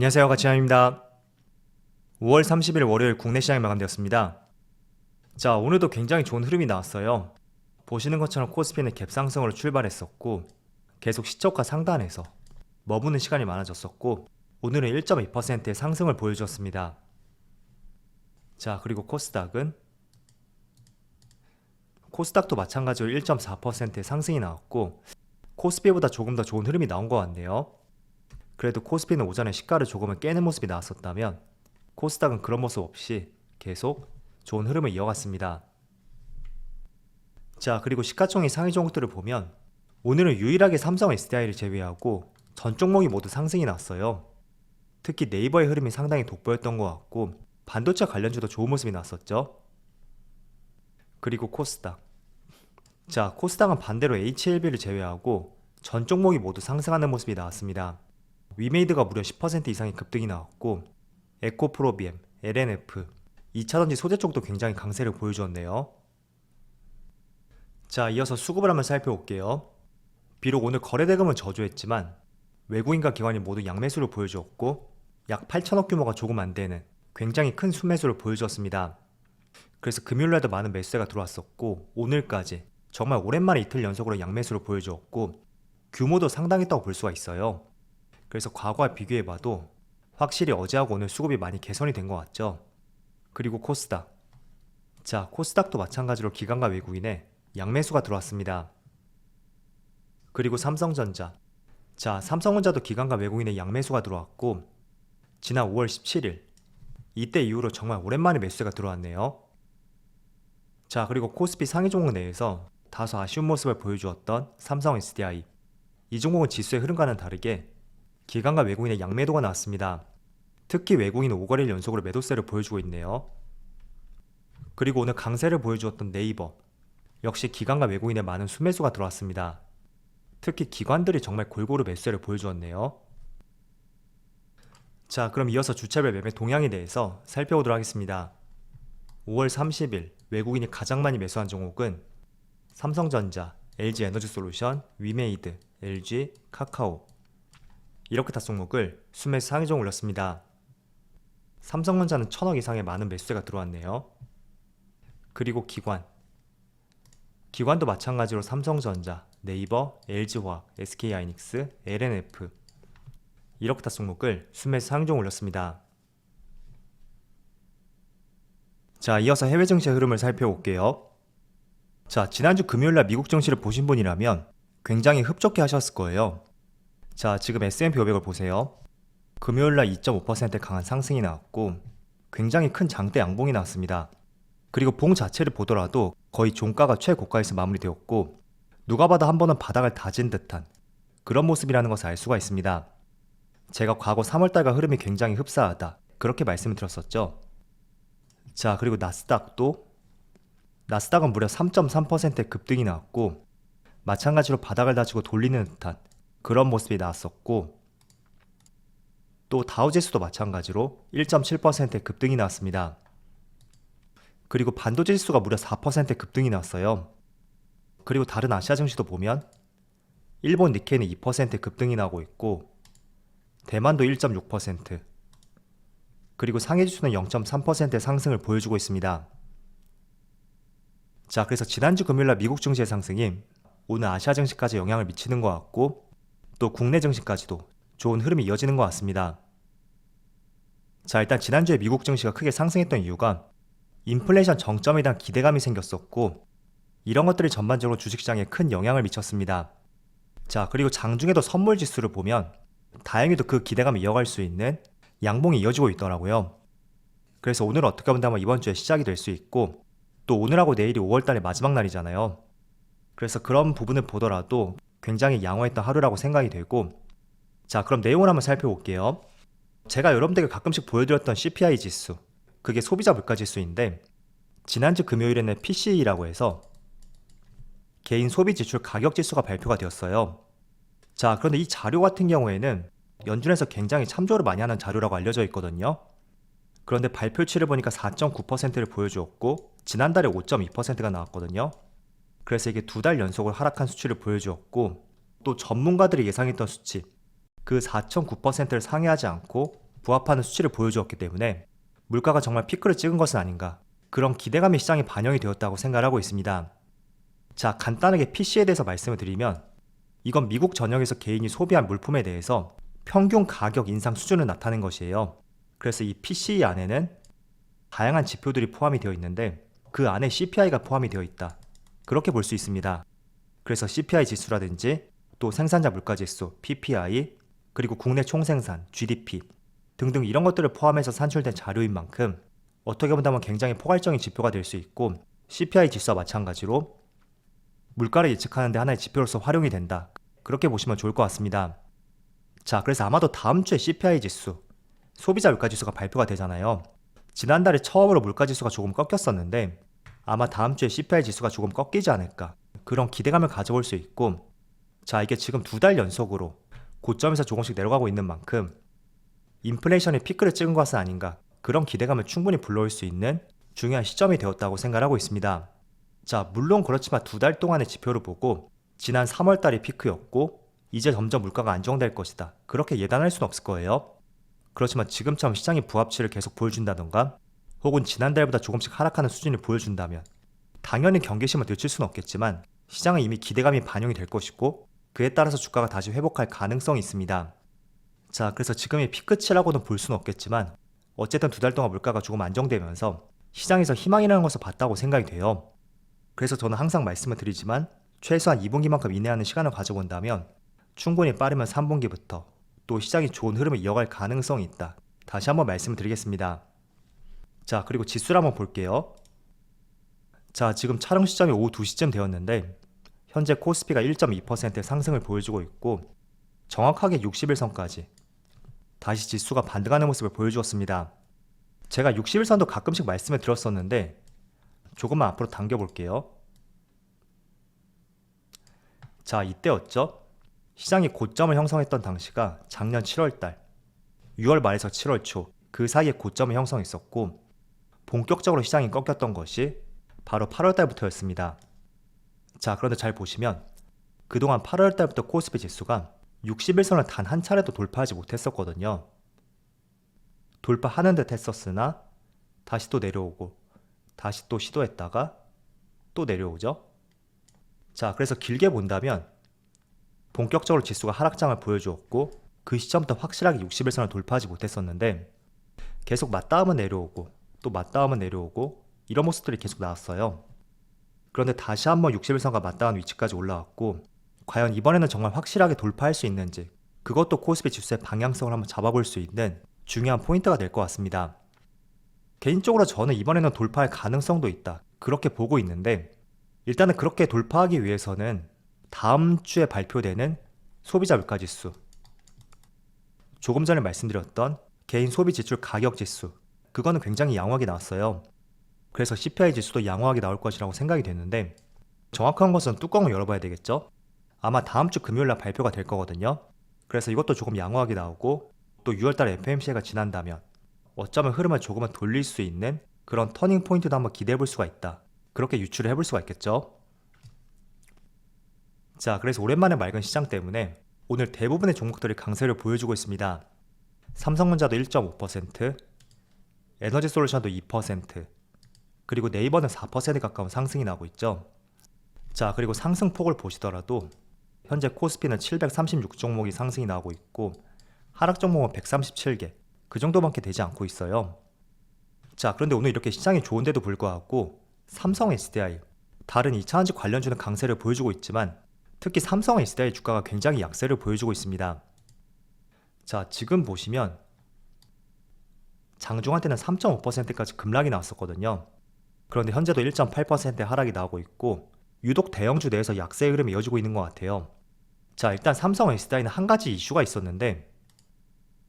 안녕하세요, 가치남입니다. 5월 30일 월요일 국내 시장이 마감되었습니다. 자, 오늘도 굉장히 좋은 흐름이 나왔어요. 보시는 것처럼 코스피는 갭 상승으로 출발했었고 계속 시초가 상단에서 머무는 시간이 많아졌었고 오늘은 1.2%의 상승을 보여주었습니다. 자, 그리고 코스닥도 마찬가지로 1.4%의 상승이 나왔고 코스피보다 조금 더 좋은 흐름이 나온 것 같네요. 그래도 코스피는 오전에 시가를 조금은 깨는 모습이 나왔었다면 코스닥은 그런 모습 없이 계속 좋은 흐름을 이어갔습니다. 자, 그리고 시가총액 상위 종목들을 보면 오늘은 유일하게 삼성 SDI를 제외하고 전 종목이 모두 상승이 났어요. 특히 네이버의 흐름이 상당히 돋보였던 것 같고 반도체 관련주도 좋은 모습이 났었죠. 그리고 코스닥. 자, 코스닥은 반대로 HLB를 제외하고 전 종목이 모두 상승하는 모습이 나왔습니다. 위메이드가 무려 10% 이상의 급등이 나왔고 에코프로비엠, LNF, 2차전지 소재 쪽도 굉장히 강세를 보여주었네요. 자, 이어서 수급을 한번 살펴볼게요. 비록 오늘 거래대금은 저조했지만 외국인과 기관이 모두 양매수를 보여주었고 약 8천억 규모가 조금 안되는 굉장히 큰 순매수를 보여주었습니다. 그래서 금요일날도 많은 매수세가 들어왔었고 오늘까지 정말 오랜만에 이틀 연속으로 양매수를 보여주었고 규모도 상당했다고 볼 수가 있어요. 그래서 과거와 비교해봐도 확실히 어제하고 오늘 수급이 많이 개선이 된 것 같죠. 그리고 코스닥. 자, 코스닥도 마찬가지로 기관과 외국인의 양매수가 들어왔습니다. 그리고 삼성전자. 자, 삼성전자도 기관과 외국인의 양매수가 들어왔고 지난 5월 17일 이때 이후로 정말 오랜만에 매수세가 들어왔네요. 자, 그리고 코스피 상위 종목 내에서 다소 아쉬운 모습을 보여주었던 삼성 SDI. 이 종목은 지수의 흐름과는 다르게 기관과 외국인의 양매도가 나왔습니다. 특히 외국인은 5거래일 연속으로 매도세를 보여주고 있네요. 그리고 오늘 강세를 보여주었던 네이버. 역시 기관과 외국인의 많은 순매수가 들어왔습니다. 특히 기관들이 정말 골고루 매수세를 보여주었네요. 자, 그럼 이어서 주차별 매매 동향에 대해서 살펴보도록 하겠습니다. 5월 30일 외국인이 가장 많이 매수한 종목은 삼성전자, LG에너지솔루션, 위메이드, LG, 카카오 이렇게 다 종목을 순매수 상위 종 올렸습니다. 삼성전자는 1000억 이상의 많은 매수세가 들어왔네요. 그리고 기관도 마찬가지로 삼성전자, 네이버, LG화학, SK하이닉스, LNF 이렇게 다 종목을 순매수 상위 종 올렸습니다. 자, 이어서 해외 증시의 흐름을 살펴볼게요. 자, 지난주 금요일날 미국 증시를 보신 분이라면 굉장히 흡족해 하셨을 거예요. 자, 지금 S&P 500을 보세요. 금요일날 2.5% 강한 상승이 나왔고 굉장히 큰 장대 양봉이 나왔습니다. 그리고 봉 자체를 보더라도 거의 종가가 최고가에서 마무리되었고 누가 봐도 한 번은 바닥을 다진 듯한 그런 모습이라는 것을 알 수가 있습니다. 제가 과거 3월달과 흐름이 굉장히 흡사하다 그렇게 말씀을 드렸었죠. 자, 그리고 나스닥은 무려 3.3%의 급등이 나왔고 마찬가지로 바닥을 다지고 돌리는 듯한 그런 모습이 나왔었고 또 다우지수도 마찬가지로 1.7%의 급등이 나왔습니다. 그리고 반도체 지수가 무려 4%의 급등이 나왔어요. 그리고 다른 아시아 증시도 보면 일본 니케이는 2%의 급등이 나오고 있고 대만도 1.6% 그리고 상해 지수는 0.3%의 상승을 보여주고 있습니다. 자, 그래서 지난주 금요일날 미국 증시의 상승이 오늘 아시아 증시까지 영향을 미치는 것 같고 또 국내 증시까지도 좋은 흐름이 이어지는 것 같습니다. 자, 일단 지난주에 미국 증시가 크게 상승했던 이유가 인플레이션 정점에 대한 기대감이 생겼었고 이런 것들이 전반적으로 주식시장에 큰 영향을 미쳤습니다. 자, 그리고 장중에도 선물 지수를 보면 다행히도 그 기대감을 이어갈 수 있는 양봉이 이어지고 있더라고요. 그래서 오늘 어떻게 본다면 이번 주에 시작이 될 수 있고 또 오늘하고 내일이 5월달의 마지막 날이잖아요. 그래서 그런 부분을 보더라도 굉장히 양호했던 하루라고 생각이 되고 자, 그럼 내용을 한번 살펴볼게요. 제가 여러분들에게 가끔씩 보여드렸던 CPI 지수 그게 소비자 물가 지수인데 지난주 금요일에는 PCE라고 해서 개인 소비 지출 가격 지수가 발표가 되었어요. 자, 그런데 이 자료 같은 경우에는 연준에서 굉장히 참조를 많이 하는 자료라고 알려져 있거든요. 그런데 발표치를 보니까 4.9%를 보여주었고 지난달에 5.2%가 나왔거든요. 그래서 이게 2달 연속으로 하락한 수치를 보여주었고 또 전문가들이 예상했던 수치 그 4.9%를 상회하지 않고 부합하는 수치를 보여주었기 때문에 물가가 정말 피크를 찍은 것은 아닌가, 그런 기대감이 시장에 반영이 되었다고 생각하고 있습니다. 자, 간단하게 PC에 대해서 말씀을 드리면 이건 미국 전역에서 개인이 소비한 물품에 대해서 평균 가격 인상 수준을 나타낸 것이에요. 그래서 이 PCE 안에는 다양한 지표들이 포함이 되어 있는데 그 안에 CPI가 포함이 되어 있다, 그렇게 볼 수 있습니다. 그래서 CPI 지수라든지 또 생산자 물가지수 PPI, 그리고 국내 총생산 GDP 등등 이런 것들을 포함해서 산출된 자료인 만큼 어떻게 본다면 굉장히 포괄적인 지표가 될 수 있고, CPI 지수와 마찬가지로 물가를 예측하는 데 하나의 지표로서 활용이 된다, 그렇게 보시면 좋을 것 같습니다. 자, 그래서 아마도 다음 주에 CPI 지수, 소비자 물가지수가 발표가 되잖아요. 지난달에 처음으로 물가지수가 조금 꺾였었는데 아마 다음 주에 CPI 지수가 조금 꺾이지 않을까, 그런 기대감을 가져볼 수 있고, 자, 이게 지금 2달 연속으로 고점에서 조금씩 내려가고 있는 만큼 인플레이션이 피크를 찍은 것은 아닌가, 그런 기대감을 충분히 불러올 수 있는 중요한 시점이 되었다고 생각하고 있습니다. 자, 물론 그렇지만 2달 동안의 지표를 보고 지난 3월달이 피크였고 이제 점점 물가가 안정될 것이다, 그렇게 예단할 수는 없을 거예요. 그렇지만 지금처럼 시장이 부합치를 계속 보여준다던가 혹은 지난달보다 조금씩 하락하는 수준을 보여준다면 당연히 경계심을 늦출 수는 없겠지만 시장은 이미 기대감이 반영이 될 것이고 그에 따라서 주가가 다시 회복할 가능성이 있습니다. 자, 그래서 지금이 피크치라고는 볼 수는 없겠지만 어쨌든 2달 동안 물가가 조금 안정되면서 시장에서 희망이라는 것을 봤다고 생각이 돼요. 그래서 저는 항상 말씀을 드리지만 최소한 2분기만큼 이내하는 시간을 가져본다면 충분히 빠르면 3분기부터 또 시장이 좋은 흐름을 이어갈 가능성이 있다, 다시 한번 말씀을 드리겠습니다. 자, 그리고 지수를 한번 볼게요. 자, 지금 촬영 시점이 오후 2시쯤 되었는데 현재 코스피가 1.2%의 상승을 보여주고 있고 정확하게 60일선까지 다시 지수가 반등하는 모습을 보여주었습니다. 제가 60일선도 가끔씩 말씀을 드렸었는데 조금만 앞으로 당겨볼게요. 자, 이때였죠. 시장이 고점을 형성했던 당시가 작년 7월달, 6월 말에서 7월 초 그 사이에 고점을 형성했었고 본격적으로 시장이 꺾였던 것이 바로 8월달부터였습니다. 자, 그런데 잘 보시면 그동안 8월달부터 코스피 지수가 60일선을 단 한 차례도 돌파하지 못했었거든요. 돌파하는 듯 했었으나 다시 또 내려오고 다시 또 시도했다가 또 내려오죠. 자, 그래서 길게 본다면 본격적으로 지수가 하락장을 보여주었고 그 시점부터 확실하게 60일선을 돌파하지 못했었는데 계속 맞다음은 내려오고 또 맞다음은 내려오고 이런 모습들이 계속 나왔어요. 그런데 다시 한번 60일선과 맞닿은 위치까지 올라왔고 과연 이번에는 정말 확실하게 돌파할 수 있는지, 그것도 코스피 지수의 방향성을 한번 잡아볼 수 있는 중요한 포인트가 될 것 같습니다. 개인적으로 저는 이번에는 돌파할 가능성도 있다, 그렇게 보고 있는데 일단은 그렇게 돌파하기 위해서는 다음 주에 발표되는 소비자 물가지수, 조금 전에 말씀드렸던 개인 소비 지출 가격 지수, 그거는 굉장히 양호하게 나왔어요. 그래서 CPI 지수도 양호하게 나올 것이라고 생각이 됐는데 정확한 것은 뚜껑을 열어봐야 되겠죠. 아마 다음 주 금요일날 발표가 될 거거든요. 그래서 이것도 조금 양호하게 나오고 또 6월달에 FOMC가 지난다면 어쩌면 흐름을 조금은 돌릴 수 있는 그런 터닝 포인트도 한번 기대해 볼 수가 있다, 그렇게 유추를 해볼 수가 있겠죠. 자, 그래서 오랜만에 맑은 시장 때문에 오늘 대부분의 종목들이 강세를 보여주고 있습니다. 삼성전자도 1.5%, 에너지솔루션도 2%, 그리고 네이버는 4% 가까운 상승이 나고 있죠. 자, 그리고 상승폭을 보시더라도 현재 코스피는 736종목이 상승이 나오고 있고 하락 종목은 137개, 그 정도밖에 되지 않고 있어요. 자, 그런데 오늘 이렇게 시장이 좋은데도 불구하고 삼성 SDI, 다른 2차전지 관련주는 강세를 보여주고 있지만 특히 삼성 SDI 주가가 굉장히 약세를 보여주고 있습니다. 자, 지금 보시면 장중한 때는 3.5%까지 급락이 나왔었거든요. 그런데 현재도 1.8%의 하락이 나오고 있고 유독 대형주 내에서 약세의 흐름이 이어지고 있는 것 같아요. 자, 일단 삼성 SDI는 한 가지 이슈가 있었는데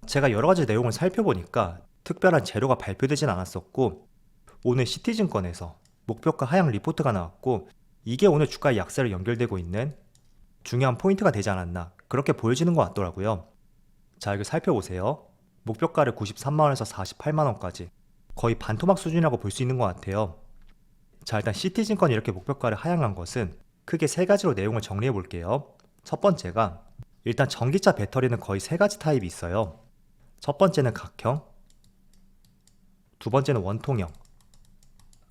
제가 여러 가지 내용을 살펴보니까 특별한 재료가 발표되진 않았었고 오늘 시티증권에서 목표가 하향 리포트가 나왔고 이게 오늘 주가의 약세를 연결되고 있는 중요한 포인트가 되지 않았나, 그렇게 보여지는 것 같더라고요. 자, 이거 살펴보세요. 목표가를 93만원에서 48만원까지 거의 반토막 수준이라고 볼 수 있는 것 같아요. 자, 일단 시티증권이 이렇게 목표가를 하향한 것은 크게 세 가지로 내용을 정리해 볼게요. 첫 번째가 일단 전기차 배터리는 거의 세 가지 타입이 있어요. 첫 번째는 각형, 두 번째는 원통형,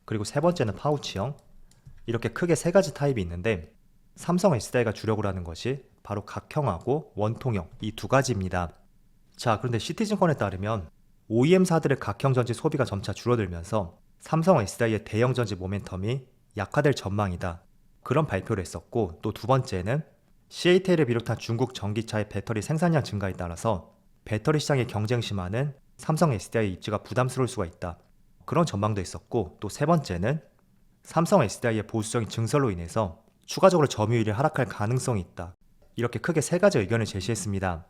그리고 세 번째는 파우치형. 이렇게 크게 세 가지 타입이 있는데 삼성 SDI가 주력으로 하는 것이 바로 각형하고 원통형 이 두 가지입니다. 자, 그런데 시티즌권에 따르면 OEM사들의 각형 전지 소비가 점차 줄어들면서 삼성 SDI의 대형 전지 모멘텀이 약화될 전망이다. 그런 발표를 했었고, 또 두 번째는 CATL을 비롯한 중국 전기차의 배터리 생산량 증가에 따라서 배터리 시장의 경쟁 심화는 삼성 SDI의 입지가 부담스러울 수가 있다. 그런 전망도 있었고, 또 세 번째는 삼성 SDI의 보수적인 증설로 인해서 추가적으로 점유율이 하락할 가능성이 있다. 이렇게 크게 세 가지 의견을 제시했습니다.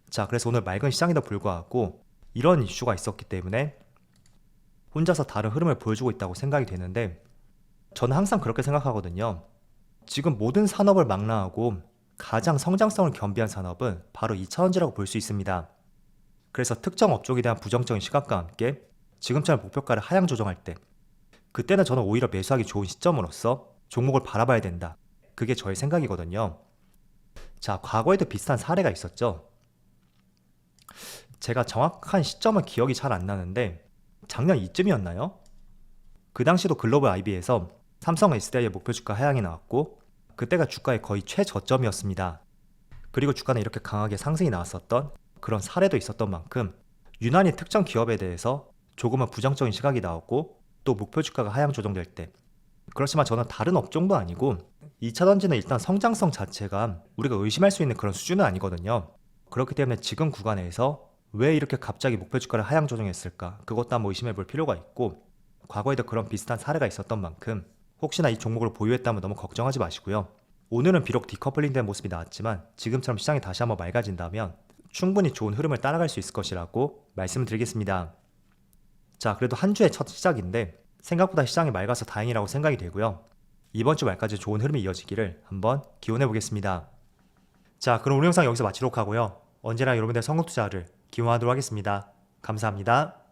자, 그래서 오늘 맑은 시장에도 불구하고 이런 이슈가 있었기 때문에 혼자서 다른 흐름을 보여주고 있다고 생각이 되는데, 저는 항상 그렇게 생각하거든요. 지금 모든 산업을 망라하고 가장 성장성을 겸비한 산업은 바로 2차전지라고 볼 수 있습니다. 그래서 특정 업종에 대한 부정적인 시각과 함께 지금처럼 목표가를 하향 조정할 때, 그때는 저는 오히려 매수하기 좋은 시점으로서 종목을 바라봐야 된다. 그게 저의 생각이거든요. 자, 과거에도 비슷한 사례가 있었죠. 제가 정확한 시점은 기억이 잘 안 나는데 작년 이쯤이었나요? 그 당시도 글로벌 IB에서 삼성 SDI의 목표 주가 하향이 나왔고, 그때가 주가의 거의 최저점이었습니다. 그리고 주가는 이렇게 강하게 상승이 나왔었던 그런 사례도 있었던 만큼 유난히 특정 기업에 대해서 조금은 부정적인 시각이 나오고, 또 목표 주가가 하향 조정될 때, 그렇지만 저는 다른 업종도 아니고 2차전지는 일단 성장성 자체가 우리가 의심할 수 있는 그런 수준은 아니거든요. 그렇기 때문에 지금 구간에서 왜 이렇게 갑자기 목표 주가를 하향 조정했을까, 그것도 한번 의심해 볼 필요가 있고, 과거에도 그런 비슷한 사례가 있었던 만큼 혹시나 이 종목을 보유했다면 너무 걱정하지 마시고요. 오늘은 비록 디커플링된 모습이 나왔지만 지금처럼 시장이 다시 한번 맑아진다면 충분히 좋은 흐름을 따라갈 수 있을 것이라고 말씀을 드리겠습니다. 자, 그래도 한 주의 첫 시작인데 생각보다 시장이 맑아서 다행이라고 생각이 되고요. 이번 주 말까지 좋은 흐름이 이어지기를 한번 기원해 보겠습니다. 자, 그럼 오늘 영상 여기서 마치도록 하고요. 언제나 여러분들의 성공 투자를 기원하도록 하겠습니다. 감사합니다.